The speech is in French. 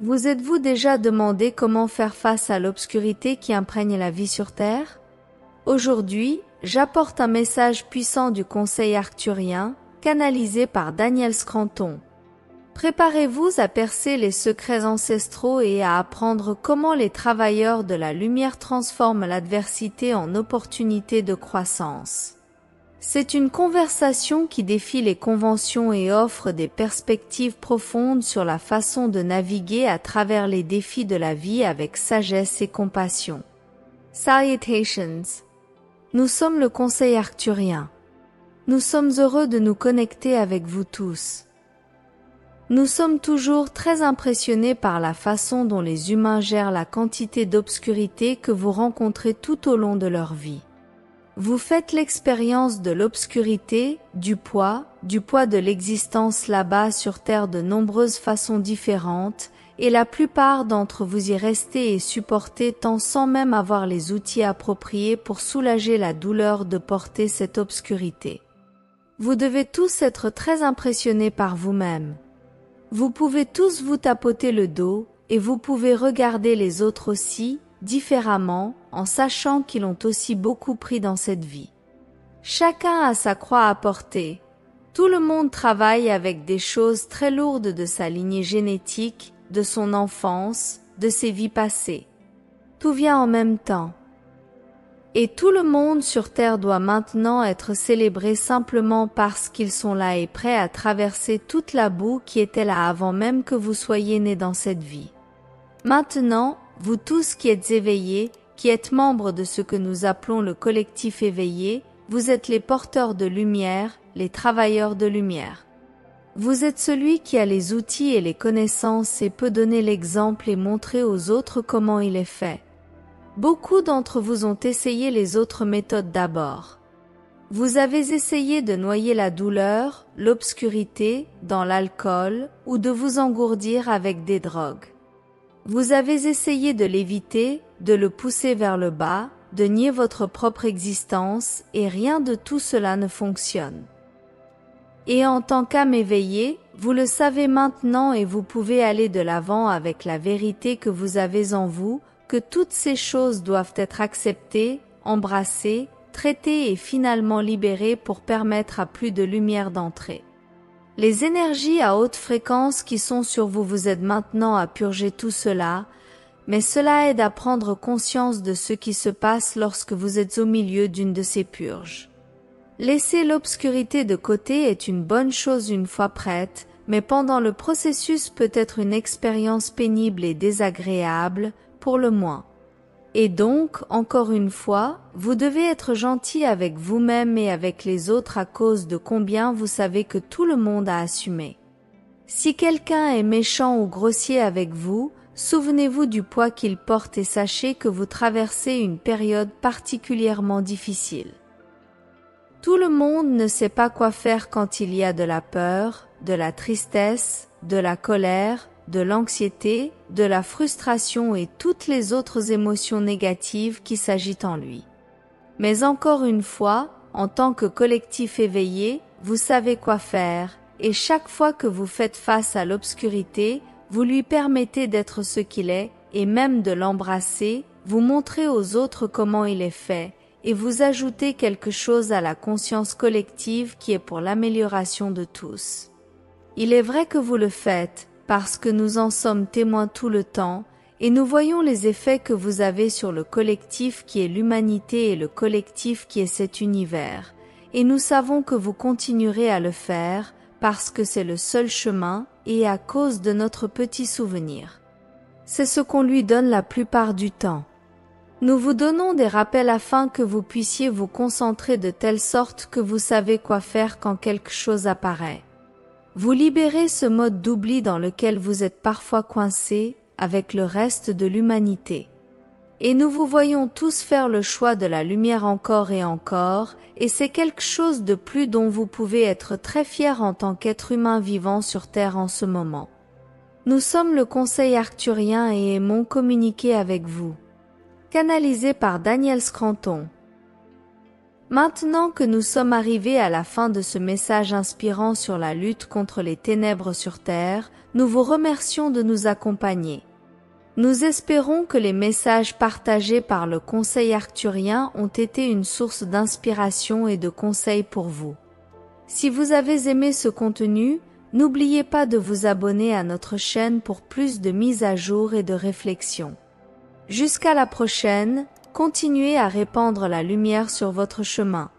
Vous êtes-vous déjà demandé comment faire face à l'obscurité qui imprègne la vie sur Terre? Aujourd'hui, j'apporte un message puissant du conseil arcturien, canalisé par Daniel Scranton. Préparez-vous à percer les secrets ancestraux et à apprendre comment les travailleurs de la lumière transforment l'adversité en opportunité de croissance. C'est une conversation qui défie les conventions et offre des perspectives profondes sur la façon de naviguer à travers les défis de la vie avec sagesse et compassion. Salutations! Nous sommes le conseil arcturien. Nous sommes heureux de nous connecter avec vous tous. Nous sommes toujours très impressionnés par la façon dont les humains gèrent la quantité d'obscurité que vous rencontrez tout au long de leur vie. Vous faites l'expérience de l'obscurité, du poids de l'existence là-bas sur Terre de nombreuses façons différentes, et la plupart d'entre vous y restez et supportez tant sans même avoir les outils appropriés pour soulager la douleur de porter cette obscurité. Vous devez tous être très impressionnés par vous-même. Vous pouvez tous vous tapoter le dos, et vous pouvez regarder les autres aussi, différemment, en sachant qu'ils ont aussi beaucoup pris dans cette vie. Chacun a sa croix à porter. Tout le monde travaille avec des choses très lourdes de sa lignée génétique, de son enfance, de ses vies passées. Tout vient en même temps. Et tout le monde sur Terre doit maintenant être célébré simplement parce qu'ils sont là et prêts à traverser toute la boue qui était là avant même que vous soyez nés dans cette vie. Maintenant, vous tous qui êtes éveillés, qui êtes membres de ce que nous appelons le collectif éveillé, vous êtes les porteurs de lumière, les travailleurs de lumière. Vous êtes celui qui a les outils et les connaissances et peut donner l'exemple et montrer aux autres comment il est fait. Beaucoup d'entre vous ont essayé les autres méthodes d'abord. Vous avez essayé de noyer la douleur, l'obscurité, dans l'alcool ou de vous engourdir avec des drogues. Vous avez essayé de l'éviter, de le pousser vers le bas, de nier votre propre existence et rien de tout cela ne fonctionne. Et en tant qu'âme éveillée, vous le savez maintenant et vous pouvez aller de l'avant avec la vérité que vous avez en vous, que toutes ces choses doivent être acceptées, embrassées, traitées et finalement libérées pour permettre à plus de lumière d'entrer. Les énergies à haute fréquence qui sont sur vous vous aident maintenant à purger tout cela, mais cela aide à prendre conscience de ce qui se passe lorsque vous êtes au milieu d'une de ces purges. Laisser l'obscurité de côté est une bonne chose une fois prête, mais pendant le processus peut être une expérience pénible et désagréable, pour le moins. Et donc, encore une fois, vous devez être gentil avec vous-même et avec les autres à cause de combien vous savez que tout le monde a assumé. Si quelqu'un est méchant ou grossier avec vous, souvenez-vous du poids qu'il porte et sachez que vous traversez une période particulièrement difficile. Tout le monde ne sait pas quoi faire quand il y a de la peur, de la tristesse, de la colère, de l'anxiété, de la frustration et toutes les autres émotions négatives qui s'agitent en lui. Mais encore une fois, en tant que collectif éveillé, vous savez quoi faire, et chaque fois que vous faites face à l'obscurité, vous lui permettez d'être ce qu'il est, et même de l'embrasser, vous montrez aux autres comment il est fait, et vous ajoutez quelque chose à la conscience collective qui est pour l'amélioration de tous. Il est vrai que vous le faites, parce que nous en sommes témoins tout le temps, et nous voyons les effets que vous avez sur le collectif qui est l'humanité et le collectif qui est cet univers, et nous savons que vous continuerez à le faire, parce que c'est le seul chemin, et à cause de notre petit souvenir. C'est ce qu'on lui donne la plupart du temps. Nous vous donnons des rappels afin que vous puissiez vous concentrer de telle sorte que vous savez quoi faire quand quelque chose apparaît. Vous libérez ce mode d'oubli dans lequel vous êtes parfois coincé avec le reste de l'humanité. Et nous vous voyons tous faire le choix de la lumière encore et encore, et c'est quelque chose de plus dont vous pouvez être très fiers en tant qu'être humain vivant sur Terre en ce moment. Nous sommes le conseil arcturien et aimons communiquer avec vous. Canalisé par Daniel Scranton. Maintenant que nous sommes arrivés à la fin de ce message inspirant sur la lutte contre les ténèbres sur Terre, Nous vous remercions de nous accompagner. Nous espérons que les messages partagés par le Conseil arcturien ont été une source d'inspiration et de conseils pour vous. Si vous avez aimé ce contenu, n'oubliez pas de vous abonner à notre chaîne pour plus de mises à jour et de réflexions. Jusqu'à la prochaine, continuez à répandre la lumière sur votre chemin.